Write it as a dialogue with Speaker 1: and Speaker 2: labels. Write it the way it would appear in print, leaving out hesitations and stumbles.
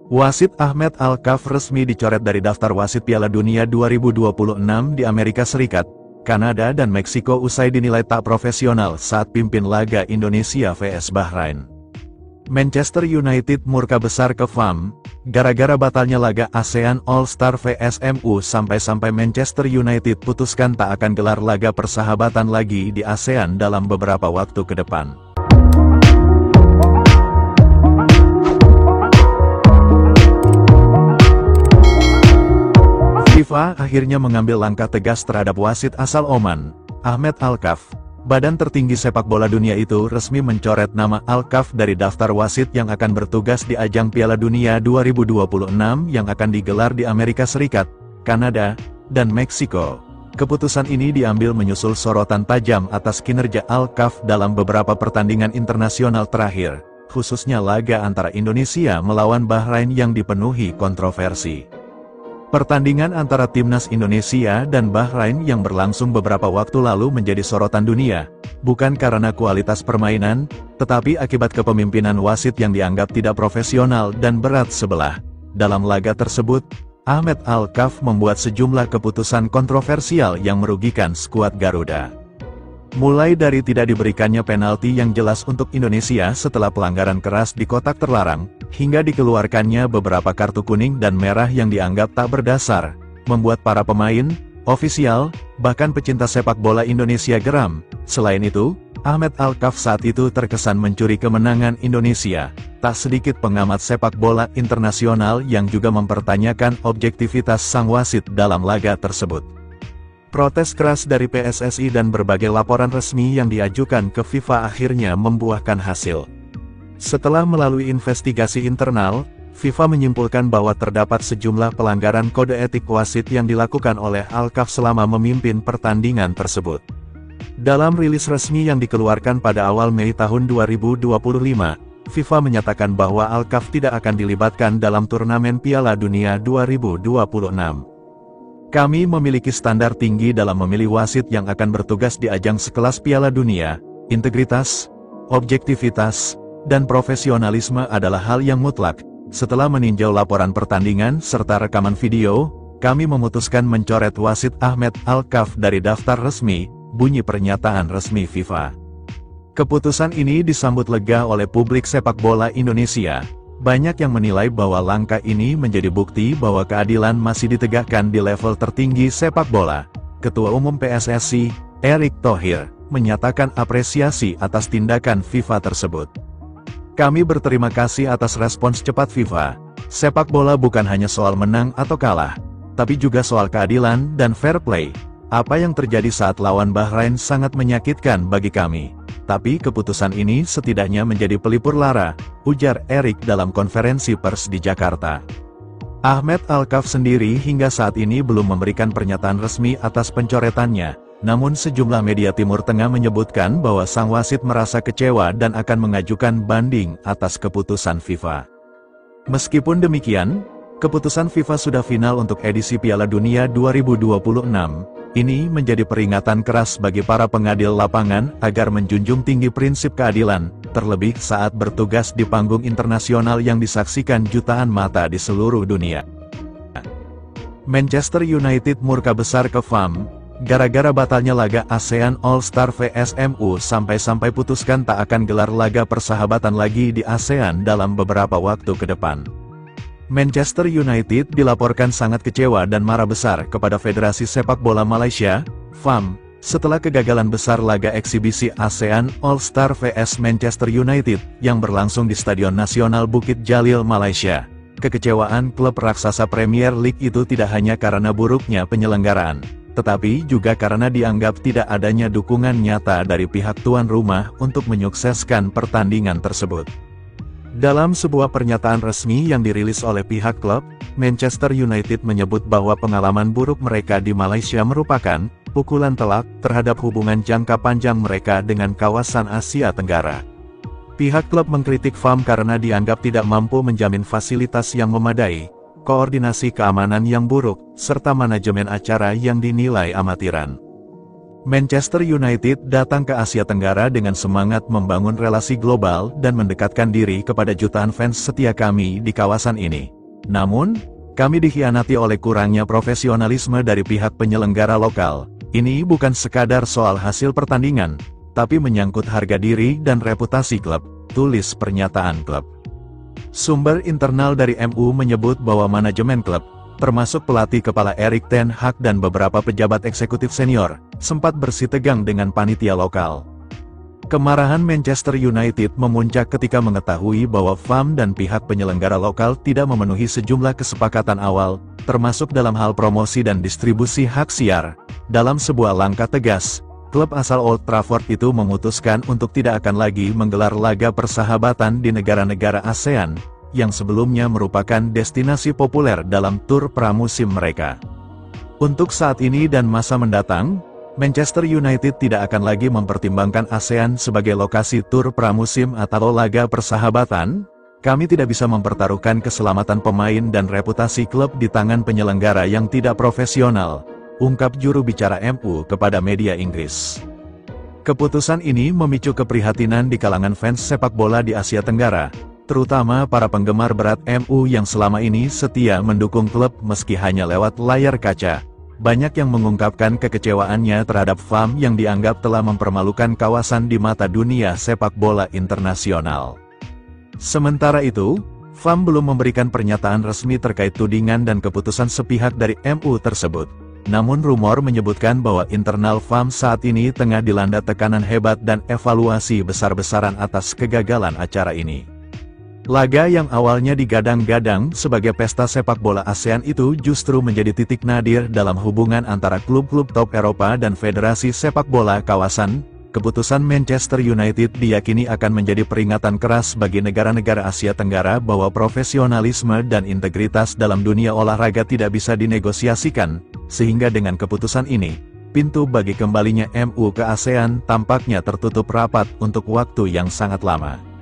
Speaker 1: Wasit Ahmed Al-Kaf resmi dicoret dari daftar wasit Piala Dunia 2026 di Amerika Serikat, Kanada dan Meksiko usai dinilai tak profesional saat pimpin laga Indonesia vs Bahrain. Manchester United murka besar ke FAM, gara-gara batalnya laga ASEAN All-Star vs MU sampai-sampai Manchester United putuskan tak akan gelar laga persahabatan lagi di ASEAN dalam beberapa waktu ke depan. FIFA akhirnya mengambil langkah tegas terhadap wasit asal Oman, Ahmed Al-Kaf. Badan tertinggi sepak bola dunia itu resmi mencoret nama Al-Kaf dari daftar wasit yang akan bertugas di ajang Piala Dunia 2026 yang akan digelar di Amerika Serikat, Kanada, dan Meksiko. Keputusan ini diambil menyusul sorotan tajam atas kinerja Al-Kaf dalam beberapa pertandingan internasional terakhir, khususnya laga antara Indonesia melawan Bahrain yang dipenuhi kontroversi. Pertandingan antara timnas Indonesia dan Bahrain yang berlangsung beberapa waktu lalu menjadi sorotan dunia, bukan karena kualitas permainan, tetapi akibat kepemimpinan wasit yang dianggap tidak profesional dan berat sebelah. Dalam laga tersebut, Ahmed Al-Kaf membuat sejumlah keputusan kontroversial yang merugikan skuad Garuda. Mulai dari tidak diberikannya penalti yang jelas untuk Indonesia setelah pelanggaran keras di kotak terlarang, hingga dikeluarkannya beberapa kartu kuning dan merah yang dianggap tak berdasar, membuat para pemain, ofisial, bahkan pecinta sepak bola Indonesia geram. Selain itu, Ahmed Al-Kaf saat itu terkesan mencuri kemenangan Indonesia. Tak sedikit pengamat sepak bola internasional yang juga mempertanyakan objektivitas sang wasit dalam laga tersebut. Protes keras dari PSSI dan berbagai laporan resmi yang diajukan ke FIFA akhirnya membuahkan hasil. Setelah melalui investigasi internal, FIFA menyimpulkan bahwa terdapat sejumlah pelanggaran kode etik wasit yang dilakukan oleh Al-Kaf selama memimpin pertandingan tersebut. Dalam rilis resmi yang dikeluarkan pada awal Mei tahun 2025, FIFA menyatakan bahwa Al-Kaf tidak akan dilibatkan dalam turnamen Piala Dunia 2026. Kami memiliki standar tinggi dalam memilih wasit yang akan bertugas di ajang sekelas Piala Dunia. Integritas, objektivitas, dan profesionalisme adalah hal yang mutlak. Setelah meninjau laporan pertandingan serta rekaman video, kami memutuskan mencoret wasit Ahmed Al-Kaf dari daftar resmi, bunyi pernyataan resmi FIFA. Keputusan ini disambut lega oleh publik sepak bola Indonesia. Banyak yang menilai bahwa langkah ini menjadi bukti bahwa keadilan masih ditegakkan di level tertinggi sepak bola. Ketua Umum PSSI, Erick Thohir, menyatakan apresiasi atas tindakan FIFA tersebut. Kami berterima kasih atas respons cepat FIFA. Sepak bola bukan hanya soal menang atau kalah, tapi juga soal keadilan dan fair play. Apa yang terjadi saat lawan Bahrain sangat menyakitkan bagi kami. Tapi keputusan ini setidaknya menjadi pelipur lara, ujar Erick dalam konferensi pers di Jakarta. Ahmed Al-Kaf sendiri hingga saat ini belum memberikan pernyataan resmi atas pencoretannya, namun sejumlah media Timur Tengah menyebutkan bahwa sang wasit merasa kecewa dan akan mengajukan banding atas keputusan FIFA. Meskipun demikian, keputusan FIFA sudah final untuk edisi Piala Dunia 2026. Ini menjadi peringatan keras bagi para pengadil lapangan agar menjunjung tinggi prinsip keadilan, terlebih saat bertugas di panggung internasional yang disaksikan jutaan mata di seluruh dunia. Manchester United murka besar ke FAM, gara-gara batalnya laga ASEAN All-Star vs MU sampai-sampai putuskan tak akan gelar laga persahabatan lagi di ASEAN dalam beberapa waktu ke depan. Manchester United dilaporkan sangat kecewa dan marah besar kepada Federasi Sepak Bola Malaysia, FAM, setelah kegagalan besar laga eksibisi ASEAN All-Star vs Manchester United, yang berlangsung di Stadion Nasional Bukit Jalil, Malaysia. Kekecewaan klub raksasa Premier League itu tidak hanya karena buruknya penyelenggaraan, tetapi juga karena dianggap tidak adanya dukungan nyata dari pihak tuan rumah untuk menyukseskan pertandingan tersebut. Dalam sebuah pernyataan resmi yang dirilis oleh pihak klub, Manchester United menyebut bahwa pengalaman buruk mereka di Malaysia merupakan pukulan telak terhadap hubungan jangka panjang mereka dengan kawasan Asia Tenggara. Pihak klub mengkritik FAM karena dianggap tidak mampu menjamin fasilitas yang memadai, koordinasi keamanan yang buruk, serta manajemen acara yang dinilai amatiran. Manchester United datang ke Asia Tenggara dengan semangat membangun relasi global dan mendekatkan diri kepada jutaan fans setia kami di kawasan ini. Namun, kami dikhianati oleh kurangnya profesionalisme dari pihak penyelenggara lokal. Ini bukan sekadar soal hasil pertandingan, tapi menyangkut harga diri dan reputasi klub, tulis pernyataan klub. Sumber internal dari MU menyebut bahwa manajemen klub, termasuk pelatih kepala Erik ten Hag dan beberapa pejabat eksekutif senior, sempat bersitegang dengan panitia lokal. Kemarahan Manchester United memuncak ketika mengetahui bahwa FAM dan pihak penyelenggara lokal tidak memenuhi sejumlah kesepakatan awal, termasuk dalam hal promosi dan distribusi hak siar. Dalam sebuah langkah tegas, klub asal Old Trafford itu memutuskan untuk tidak akan lagi menggelar laga persahabatan di negara-negara ASEAN, yang sebelumnya merupakan destinasi populer dalam tur pramusim mereka. Untuk saat ini dan masa mendatang, Manchester United tidak akan lagi mempertimbangkan ASEAN sebagai lokasi tur pramusim atau laga persahabatan. Kami tidak bisa mempertaruhkan keselamatan pemain dan reputasi klub di tangan penyelenggara yang tidak profesional, ungkap juru bicara MU kepada media Inggris. Keputusan ini memicu keprihatinan di kalangan fans sepak bola di Asia Tenggara, terutama para penggemar berat MU yang selama ini setia mendukung klub meski hanya lewat layar kaca. Banyak yang mengungkapkan kekecewaannya terhadap FAM yang dianggap telah mempermalukan kawasan di mata dunia sepak bola internasional. Sementara itu, FAM belum memberikan pernyataan resmi terkait tudingan dan keputusan sepihak dari MU tersebut. Namun rumor menyebutkan bahwa internal FAM saat ini tengah dilanda tekanan hebat dan evaluasi besar-besaran atas kegagalan acara ini. Laga yang awalnya digadang-gadang sebagai pesta sepak bola ASEAN itu justru menjadi titik nadir dalam hubungan antara klub-klub top Eropa dan federasi sepak bola kawasan. Keputusan Manchester United diyakini akan menjadi peringatan keras bagi negara-negara Asia Tenggara bahwa profesionalisme dan integritas dalam dunia olahraga tidak bisa dinegosiasikan, sehingga dengan keputusan ini, pintu bagi kembalinya MU ke ASEAN tampaknya tertutup rapat untuk waktu yang sangat lama.